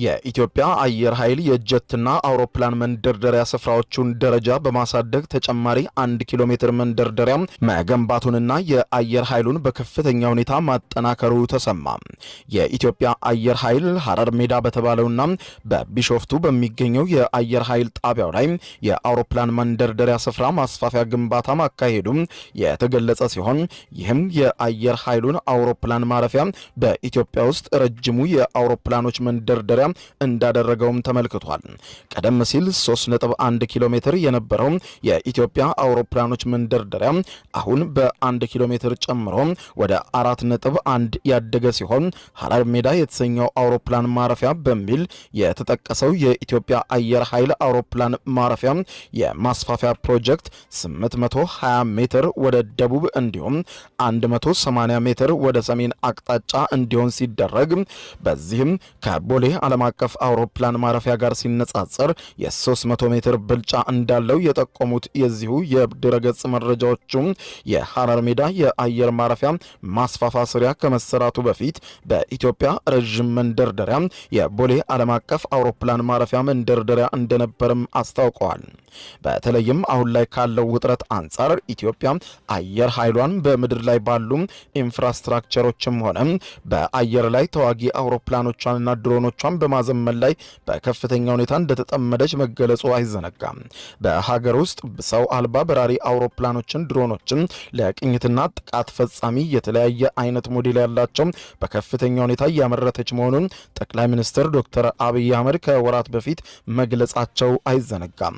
የኢትዮጵያ አየር ኃይል የጀትና አውሮፕላን መንደርደሪያ ስፍራዎቹን ደረጃ በማሳደግ ተጨማሪ 1 ኪሎ ሜትር መንደርደሪያ መገንባቱንና የአየር ኃይሉን በከፍተኛ ሁኔታ ማጠናከሩ ተሰማ። የኢትዮጵያ አየር ኃይል ሐረር ሜዳ በተባለውና በቢሾፍቱ በሚገኘው የአየር ኃይል ጣቢያው ላይ የአውሮፕላን መንደርደሪያ ስፍራ ማስፋፊያ ግንባታ ማካሄዱ የተገለጸ ሲሆን ይህም የአየር ኃይሉን አውሮፕላን ማረፊያ በኢትዮጵያ ውስጥ ረጅሙ የአውሮፕላኖች መንደርደሪያ እንዳደረገውም ተመልክቷል። ቀደም ሲል 3.1 ኪሎ ሜትር የነበረው የኢትዮጵያ አውሮፕላኖች መንደርደሪያ አሁን በ1 ኪሎ ሜትር ጨምሮ ወደ 4.1 ያደገ ሲሆን ሐረር ሜዳ የተሰኘው አውሮፕላን ማረፊያ በሚል የተጠቀሰው የኢትዮጵያ አየር ኃይል አውሮፕላን ማረፊያ የማስፋፊያ ፕሮጀክት 820 ሜትር ወደ ደቡብ እንዲሁም 180 ሜትር ወደ ሰሜን አቅጣጫ እንዲሆን ሲደረግ በዚህም ከቦሌ ዓለም አቀፍ አውሮፕላን ማረፊያ ጋር ሲነጻጸር የ300 ሜትር ብልጫ እንዳለው የጠቆሙት የዚሁ የድረገጽ መረጃዎቹ የሐረር ሜዳ የአየር ማረፊያ ማስፋፋያ ስራ ከመሰራቱ በፊት በኢትዮጵያ ረጅም መንደርደሪያ የቦሌ ዓለም አቀፍ አውሮፕላን ማረፊያ መንደርደሪያ እንደነበርም አስታውቀዋል። በተለይም አሁን ላይ ካለው ውጥረት አንጻር ኢትዮጵያ አየር ኃይሏን በምድር ላይ ባሉ ኢንፍራስትራክቸሮችም ሆነ በአየር ላይ ተዋጊ አውሮፕላኖቿንና ድሮኖቿን በማዘመን ላይ በከፍተኛ ሁኔታ እንደተጠመደች መገለጹ አይዘነጋም። በሀገር ውስጥ ሰው አልባ በራሪ አውሮፕላኖችን፣ ድሮኖችን ለቅኝትና ጥቃት ፈጻሚ የተለያየ አይነት ሞዴል ያላቸው በከፍተኛ ሁኔታ እያመረተች መሆኑን ጠቅላይ ሚኒስትር ዶክተር አብይ አህመድ ከወራት በፊት መግለጻቸው አይዘነጋም።